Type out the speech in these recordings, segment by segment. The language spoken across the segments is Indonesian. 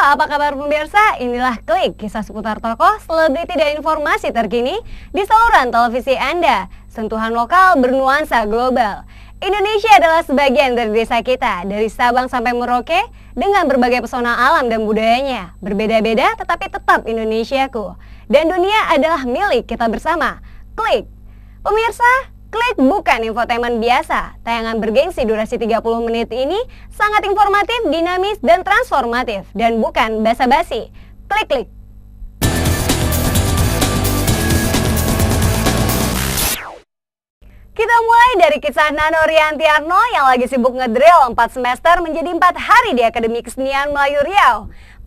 apa kabar pemirsa? Inilah Klik, kisah seputar tokoh, selebriti dan informasi terkini di saluran televisi Anda. Sentuhan lokal bernuansa global. Indonesia adalah sebagian dari desa kita, dari Sabang sampai Merauke, dengan berbagai pesona alam dan budayanya. Berbeda-beda tetapi tetap Indonesiaku. Dan dunia adalah milik kita bersama. Klik. Pemirsa, Klik bukan infotainment biasa. Tayangan bergengsi durasi 30 menit ini sangat informatif, dinamis, dan transformatif. Dan bukan basa-basi. Klik. Kita mulai dari kisah Nano Riantiarno yang lagi sibuk ngedrill 4 semester menjadi 4 hari di Akademi Kesenian Melayu Riau.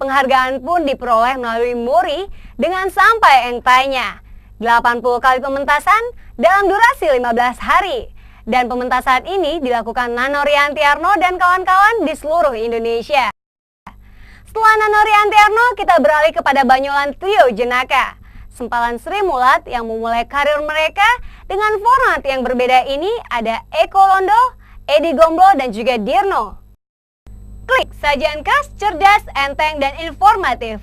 Penghargaan pun diperoleh melalui MURI dengan sampai engtainya. 80 kali pementasan dalam durasi 15 hari. Dan pementasan ini dilakukan Nano Riantiarno dan kawan-kawan di seluruh Indonesia. Setelah Nano Riantiarno, kita beralih kepada Banyolan Trio Jenaka. Sempalan Sri Mulat yang memulai karir mereka dengan format yang berbeda ini ada Eko Londo, Edi Gomblo, dan juga Dirno. Klik, sajian khas, cerdas, enteng, dan informatif.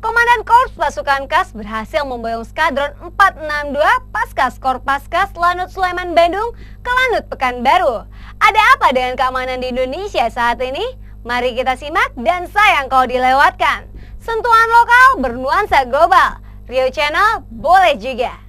Komandan Korps Pasukan Kas berhasil memboyong Skadron 462 Paskas Korpaskas Lanut Sulaiman Bandung ke Lanut Pekanbaru. Ada apa dengan keamanan di Indonesia saat ini? Mari kita simak dan sayang kalau dilewatkan. Sentuhan lokal bernuansa global. Rio Channel boleh juga.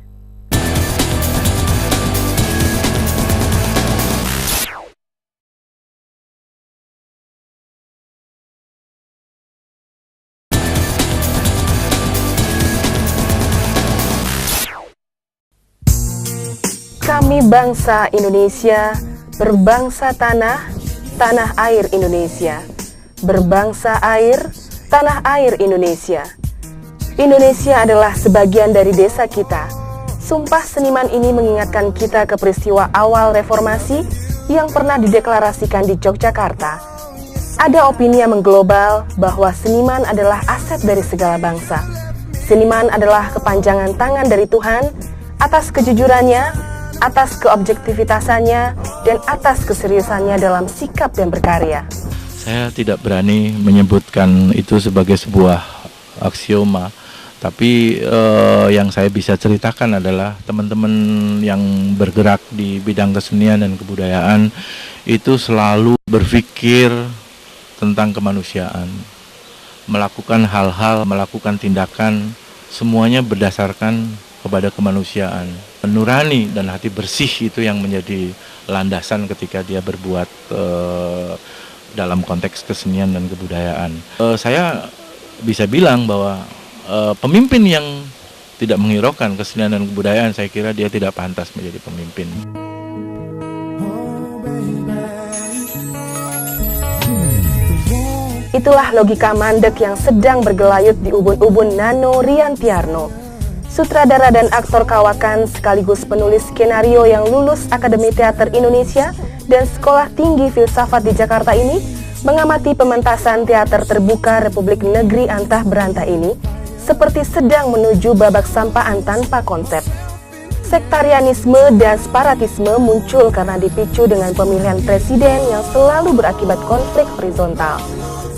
Kami bangsa Indonesia, berbangsa tanah, tanah air Indonesia. Berbangsa air, tanah air Indonesia. Indonesia adalah sebagian dari desa kita. Sumpah seniman ini mengingatkan kita ke peristiwa awal reformasi yang pernah dideklarasikan di Yogyakarta. Ada opini yang mengglobal bahwa seniman adalah aset dari segala bangsa. Seniman adalah kepanjangan tangan dari Tuhan atas kejujurannya, atas keobjektivitasannya, dan atas keseriusannya dalam sikap dan berkarya. Saya tidak berani menyebutkan itu sebagai sebuah aksioma, tapi yang saya bisa ceritakan adalah teman-teman yang bergerak di bidang kesenian dan kebudayaan itu selalu berpikir tentang kemanusiaan, melakukan hal-hal, melakukan tindakan, semuanya berdasarkan kepada kemanusiaan. Nurani dan hati bersih itu yang menjadi landasan ketika dia berbuat dalam konteks kesenian dan kebudayaan. Saya bisa bilang bahwa pemimpin yang tidak menghiraukan kesenian dan kebudayaan, saya kira dia tidak pantas menjadi pemimpin. Itulah logika mandek yang sedang bergelayut di ubun-ubun Nano Riantiarno. Sutradara dan aktor kawakan sekaligus penulis skenario yang lulus Akademi Teater Indonesia dan Sekolah Tinggi Filsafat di Jakarta ini mengamati pementasan teater terbuka Republik Negeri Antah Berantah ini seperti sedang menuju babak sampaan tanpa konsep. Sektarianisme dan separatisme muncul karena dipicu dengan pemilihan presiden yang selalu berakibat konflik horizontal.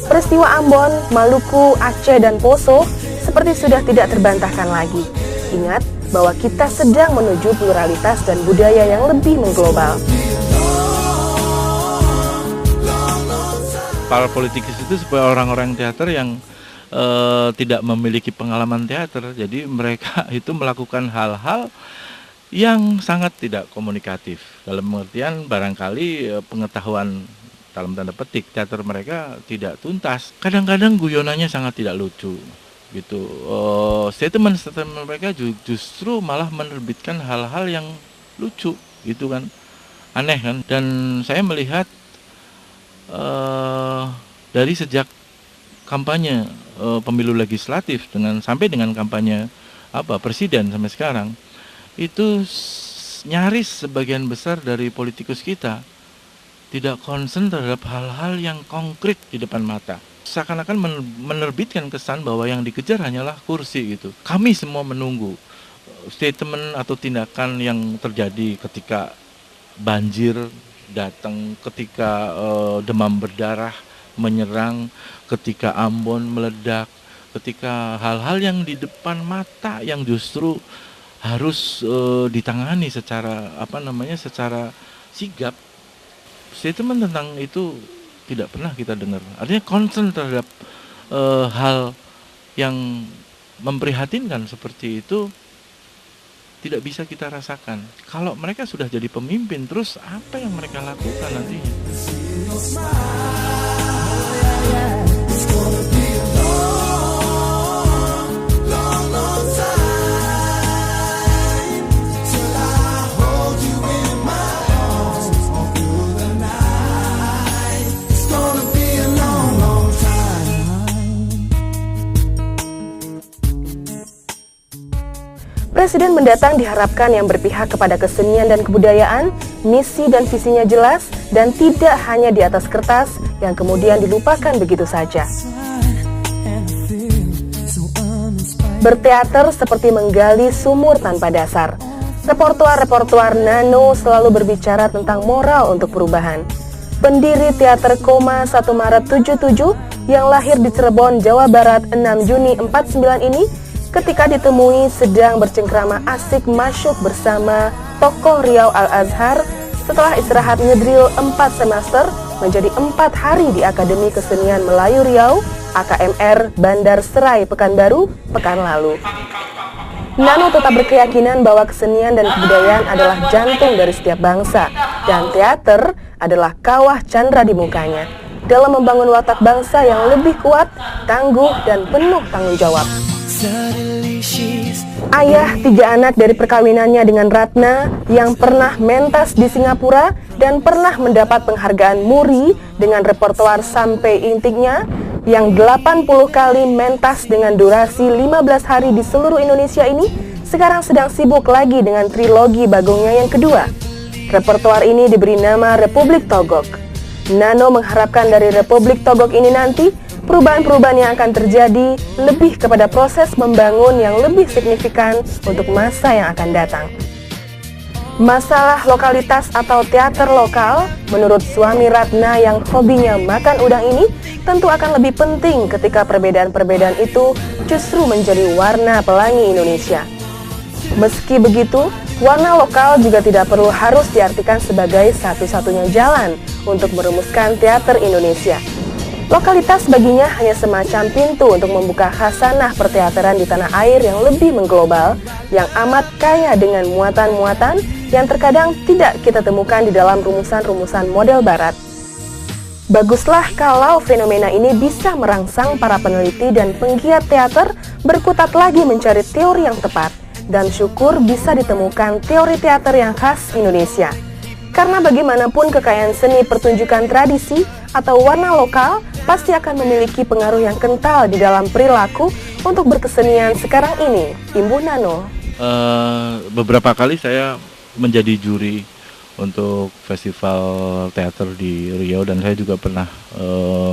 Peristiwa Ambon, Maluku, Aceh, dan Poso seperti sudah tidak terbantahkan lagi. Ingat bahwa kita sedang menuju pluralitas dan budaya yang lebih mengglobal. Para politikus itu supaya orang-orang teater yang tidak memiliki pengalaman teater, jadi mereka itu melakukan hal-hal yang sangat tidak komunikatif. Dalam pengertian barangkali pengetahuan dalam tanda petik teater mereka tidak tuntas. Kadang-kadang guyonannya sangat tidak lucu. Gitu. Statement mereka justru malah menerbitkan hal-hal yang lucu, gitu kan, aneh kan. Dan saya melihat dari sejak kampanye pemilu legislatif sampai dengan kampanye presiden sampai sekarang, itu nyaris sebagian besar dari politikus kita tidak concern terhadap hal-hal yang konkret di depan mata. Seakan-akan menerbitkan kesan bahwa yang dikejar hanyalah kursi gitu. Kami semua menunggu statement atau tindakan yang terjadi ketika banjir datang, ketika demam berdarah menyerang, ketika Ambon meledak, ketika hal-hal yang di depan mata yang justru harus ditangani secara secara sigap. Statement tentang itu tidak pernah kita dengar. Artinya concern terhadap hal yang memprihatinkan seperti itu tidak bisa kita rasakan. Kalau mereka sudah jadi pemimpin, terus apa yang mereka lakukan nantinya? Presiden mendatang diharapkan yang berpihak kepada kesenian dan kebudayaan, misi dan visinya jelas, dan tidak hanya di atas kertas yang kemudian dilupakan begitu saja. Berteater seperti menggali sumur tanpa dasar. Repertoar Nano selalu berbicara tentang moral untuk perubahan. Pendiri teater Koma 1 Maret 77 yang lahir di Cirebon, Jawa Barat 6 Juni 49 ini ketika ditemui sedang bercengkrama asik masyuk bersama tokoh Riau Al-Azhar setelah istirahat ngedril 4 semester menjadi 4 hari di Akademi Kesenian Melayu Riau, AKMR, Bandar Serai, Pekanbaru, pekan lalu. Nano tetap berkeyakinan bahwa kesenian dan kebudayaan adalah jantung dari setiap bangsa, dan teater adalah kawah candra di mukanya dalam membangun watak bangsa yang lebih kuat, tangguh, dan penuh tanggung jawab. Ayah 3 anak dari perkawinannya dengan Ratna yang pernah mentas di Singapura dan pernah mendapat penghargaan Muri dengan repertoar Sampai Intiknya yang 80 kali mentas dengan durasi 15 hari di seluruh Indonesia ini sekarang sedang sibuk lagi dengan trilogi bagongnya yang kedua. Repertoar ini diberi nama Republik Togok. Nano mengharapkan dari Republik Togok ini nanti perubahan-perubahan yang akan terjadi lebih kepada proses membangun yang lebih signifikan untuk masa yang akan datang. Masalah lokalitas atau teater lokal, menurut suami Ratna yang hobinya makan udang ini, tentu akan lebih penting ketika perbedaan-perbedaan itu justru menjadi warna pelangi Indonesia. Meski begitu, warna lokal juga tidak perlu harus diartikan sebagai satu-satunya jalan untuk merumuskan teater Indonesia. Lokalitas baginya hanya semacam pintu untuk membuka khasanah perteateran di tanah air yang lebih mengglobal, yang amat kaya dengan muatan-muatan yang terkadang tidak kita temukan di dalam rumusan-rumusan model barat. Baguslah kalau fenomena ini bisa merangsang para peneliti dan penggiat teater berkutat lagi mencari teori yang tepat, dan syukur bisa ditemukan teori teater yang khas Indonesia. Karena bagaimanapun kekayaan seni pertunjukan tradisi atau warna lokal pasti akan memiliki pengaruh yang kental di dalam perilaku untuk berkesenian sekarang ini. Imbu Nano. Beberapa kali saya menjadi juri untuk festival teater di Riau, dan saya juga pernah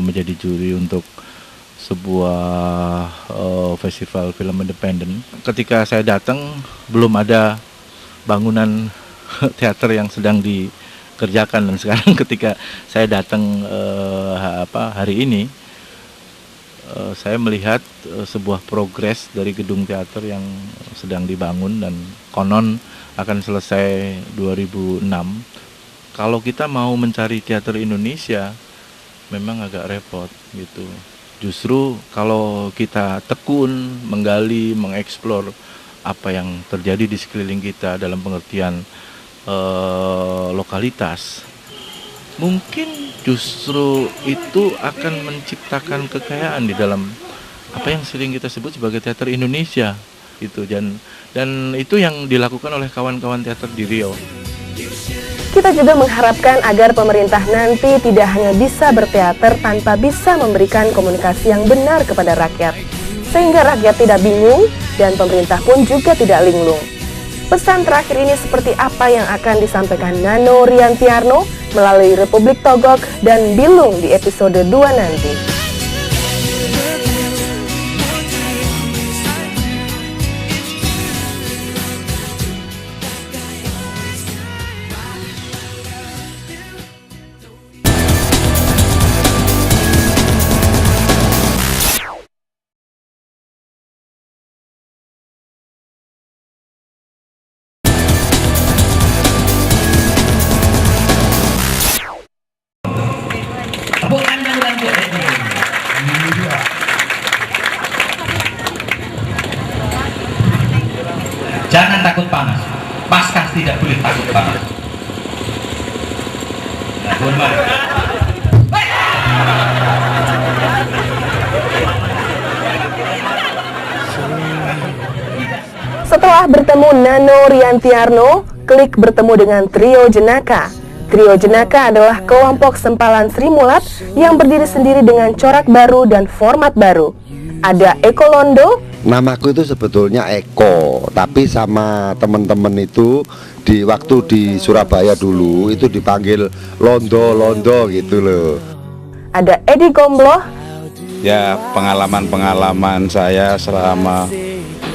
menjadi juri untuk sebuah festival film independen. Ketika saya datang belum ada bangunan teater yang sedang dikerjakan, dan sekarang ketika saya datang hari ini saya melihat sebuah progres dari gedung teater yang sedang dibangun dan konon akan selesai 2006. Kalau kita mau mencari teater Indonesia memang agak repot gitu. Justru kalau kita tekun menggali, mengeksplor apa yang terjadi di sekeliling kita dalam pengertian lokalitas, mungkin justru itu akan menciptakan kekayaan di dalam apa yang sering kita sebut sebagai teater Indonesia gitu, dan itu yang dilakukan oleh kawan-kawan teater di Riau. Kita juga mengharapkan agar pemerintah nanti tidak hanya bisa berteater tanpa bisa memberikan komunikasi yang benar kepada rakyat, sehingga rakyat tidak bingung dan pemerintah pun juga tidak linglung. Pesan terakhir ini seperti apa yang akan disampaikan Nano Riantiarno melalui Republik Togok dan Bilung di episode 2 nanti. untuk Edi. Iya. Jangan takut panas. Paskas tidak boleh takut panas. Nah, hormat. Setelah bertemu Nano Riantiarno, Klik bertemu dengan Trio Jenaka. Trio Jenaka adalah kelompok sempalan Sri Mulat yang berdiri sendiri dengan corak baru dan format baru. Ada Eko Londo. Namaku itu sebetulnya Eko, tapi sama teman-teman itu di waktu di Surabaya dulu itu dipanggil Londo gitu loh. Ada Edi Gombloh. Ya, pengalaman saya selama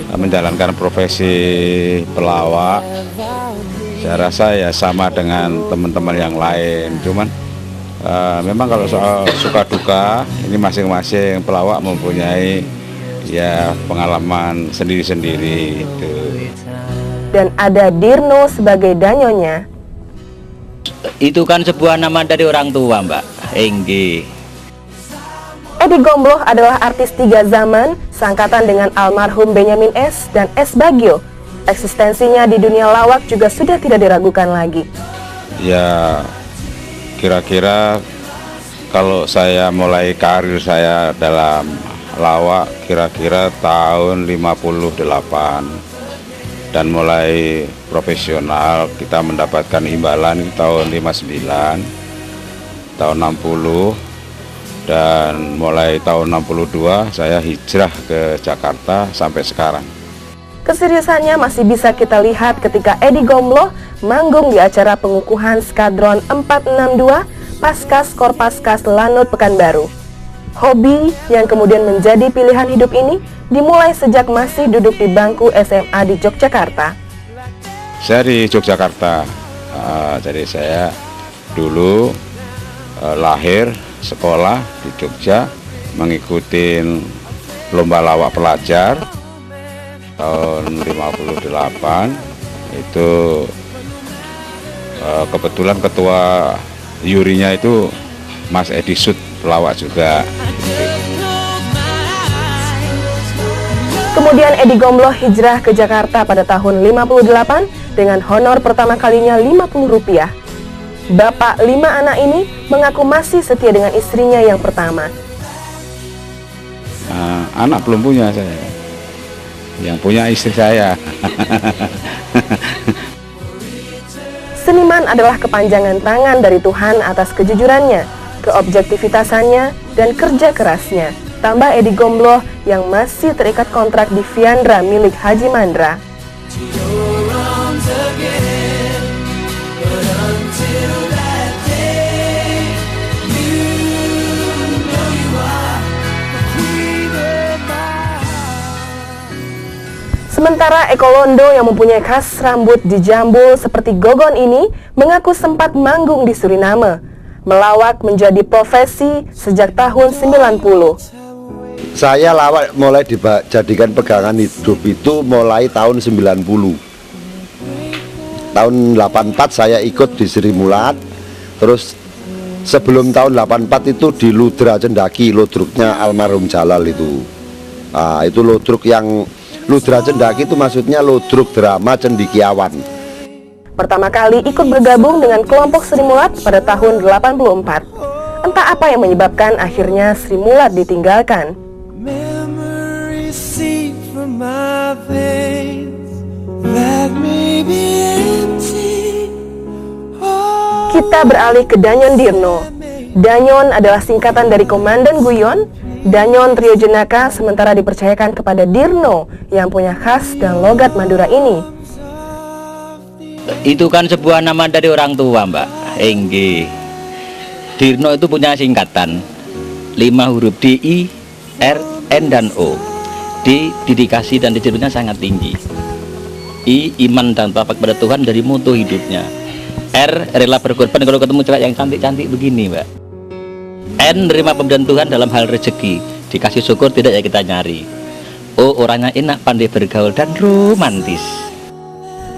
menjalankan profesi pelawak, saya rasa ya sama dengan teman-teman yang lain. Cuman memang kalau soal suka duka, ini masing-masing pelawak mempunyai ya pengalaman sendiri-sendiri gitu. Dan ada Dirno sebagai danyonya. Itu kan sebuah nama dari orang tua, Mbak. Enggi. Edi Gombloh adalah artis 3 zaman, seangkatan dengan almarhum Benyamin S. dan S. Bagio. Eksistensinya di dunia lawak juga sudah tidak diragukan lagi. Ya, kira-kira kalau saya mulai karir saya dalam lawak kira-kira tahun 58, dan mulai profesional kita mendapatkan imbalan di tahun 59, tahun 60, dan mulai tahun 62 saya hijrah ke Jakarta sampai sekarang. Keseriusannya masih bisa kita lihat ketika Edi Gombloh manggung di acara pengukuhan Skadron 462 Paskas Korpaskas Lanut Pekanbaru. Hobi yang kemudian menjadi pilihan hidup ini dimulai sejak masih duduk di bangku SMA di Yogyakarta. Saya di Yogyakarta, jadi saya dulu lahir sekolah di Jogja, mengikuti lomba lawak pelajar tahun 58. Itu kebetulan ketua jurinya itu Mas Edi Sud, pelawak juga. Kemudian Edi Gombloh hijrah ke Jakarta pada tahun 58 dengan honor pertama kalinya Rp50. Bapak 5 anak ini mengaku masih setia dengan istrinya yang pertama. Anak belum punya saya, yang punya istri saya. Seniman adalah kepanjangan tangan dari Tuhan atas kejujurannya, keobjektifitasannya, dan kerja kerasnya. Tambah Edi Gombloh yang masih terikat kontrak di Viandra milik Haji Mandra. Sementara Eko Londo yang mempunyai khas rambut dijambul seperti Gogon ini mengaku sempat manggung di Suriname. Melawak menjadi profesi sejak tahun 90. Saya lawak mulai dijadikan pegangan hidup itu mulai tahun 90. Tahun 84 saya ikut di Sri Mulat. Terus sebelum tahun 84 itu di Ludra Cendaki, ludruknya almarhum Jalal itu. Itu ludruk yang Ludra Cendaki itu maksudnya ludruk drama Cendikiawan. Pertama kali ikut bergabung dengan kelompok Sri Mulat pada tahun 84. Entah apa yang menyebabkan akhirnya Sri Mulat ditinggalkan. Kita beralih ke Danyon Dirno. Danyon adalah singkatan dari Komandan Guyon. Danyon Trio Jenaka sementara dipercayakan kepada Dirno yang punya khas dan logat Madura ini. Itu kan sebuah nama dari orang tua, Mbak. Enggi. Dirno itu punya singkatan 5 huruf D, I, R, N, dan O. D, dedikasi dan disiplin sangat tinggi. I, iman dan taat kepada Tuhan dari moto hidupnya. R, rela berkorban kalau ketemu cewek yang cantik-cantik begini, Mbak. N, nerima pemberian Tuhan dalam hal rezeki. Dikasih syukur tidak ya kita nyari. O, orangnya enak, pandai bergaul dan romantis.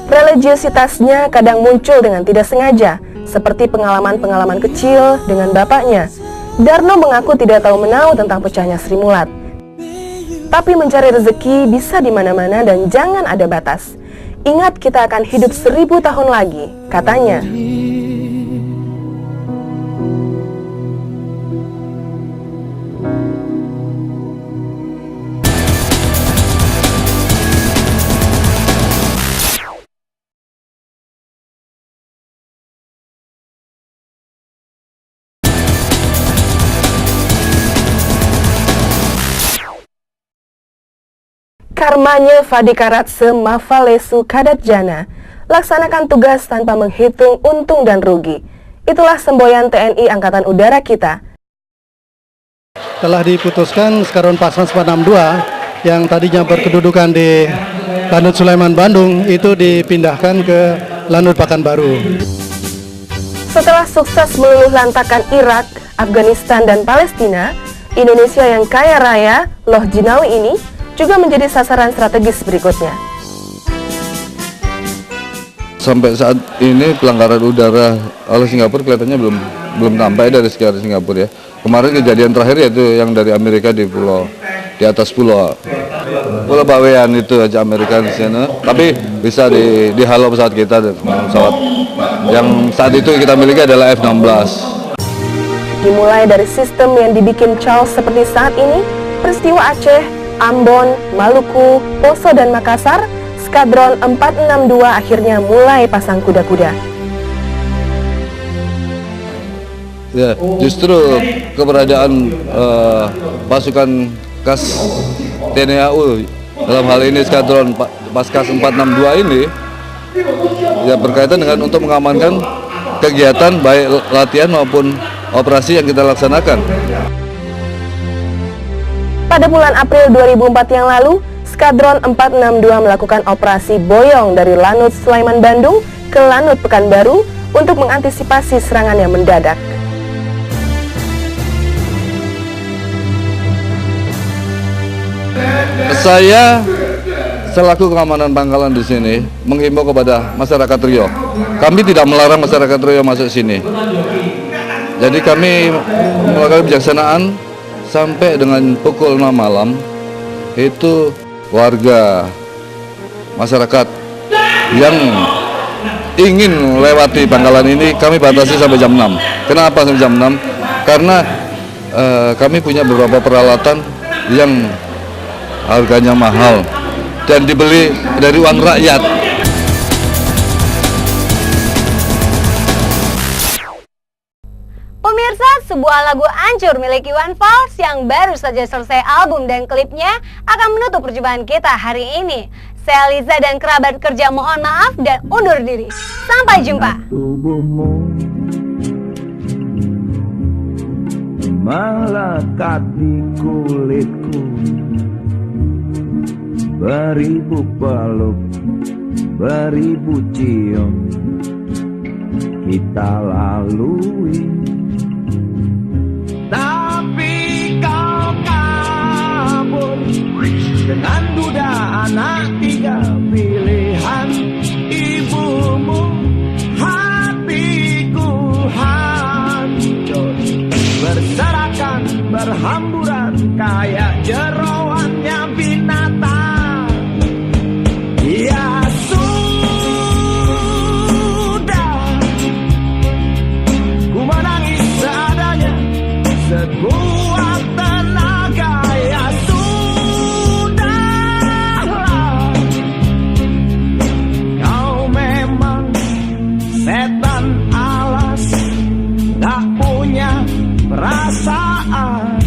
Religiositasnya kadang muncul dengan tidak sengaja, seperti pengalaman-pengalaman kecil dengan bapaknya. Darno mengaku tidak tahu menau tentang pecahnya Sri Mulat. Tapi mencari rezeki bisa di mana-mana dan jangan ada batas. Ingat kita akan hidup 1000 tahun lagi, katanya. Karmanya Fadikaratse Mafalesu Kadatjana, laksanakan tugas tanpa menghitung untung dan rugi. Itulah semboyan TNI Angkatan Udara kita. Telah diputuskan Skadron Pasmas 462 yang tadinya berkedudukan di Lanut Sulaiman Bandung itu dipindahkan ke Lanut Pekanbaru. Setelah sukses meluluh lantakan Irak, Afghanistan, dan Palestina, Indonesia yang kaya raya, Loh Jinawi ini juga menjadi sasaran strategis berikutnya. Sampai saat ini pelanggaran udara oleh Singapura kelihatannya belum sampai dari sekitar Singapura ya. Kemarin kejadian terakhir yaitu yang dari Amerika di atas pulau Bawean itu aja Amerika di sana. Tapi bisa dihalau pesawat kita, pesawat yang saat itu kita miliki adalah F-16. Dimulai dari sistem yang dibikin Charles seperti saat ini, peristiwa Aceh, Ambon, Maluku, Poso, dan Makassar, Skadron 462 akhirnya mulai pasang kuda-kuda. Ya, justru keberadaan pasukan khas TNI AU dalam hal ini Skadron Paskas 462 ini ya berkaitan dengan untuk mengamankan kegiatan baik latihan maupun operasi yang kita laksanakan. Pada bulan April 2004 yang lalu, Skadron 462 melakukan operasi boyong dari Lanut Sulaiman Bandung ke Lanut Pekanbaru untuk mengantisipasi serangan yang mendadak. Saya selaku keamanan pangkalan di sini menghimbau kepada masyarakat Riau. Kami tidak melarang masyarakat Riau masuk sini. Jadi kami melakukan kebijaksanaan sampai dengan pukul 6 malam itu warga masyarakat yang ingin melewati pangkalan ini kami batasi sampai jam 6. Kenapa sampai jam 6? Karena kami punya beberapa peralatan yang harganya mahal dan dibeli dari uang rakyat. Pemirsa, sebuah lagu Ancur milik Iwan Fals yang baru saja selesai album dan klipnya akan menutup perjumpaan kita hari ini. Saya Liza dan kerabat kerja mohon maaf dan undur diri. Sampai jumpa. Tubuhmu melekat di kulitku, beribu peluk, beribu cium kita lalui. Tapi kau kabur dengan duda anak tiga pilihan ibumu. Hatiku hancur, berserakan, berhamburan kayak jeroannya binatang. Ya sudah, ku menangis seadanya sekuat tenaga. Ya sudahlah, kau memang setan alas, tak punya perasaan.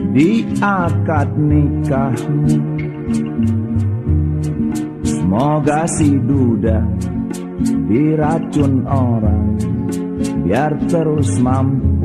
Di akad nikahmu, semoga si duda diracun orang biar terus mampu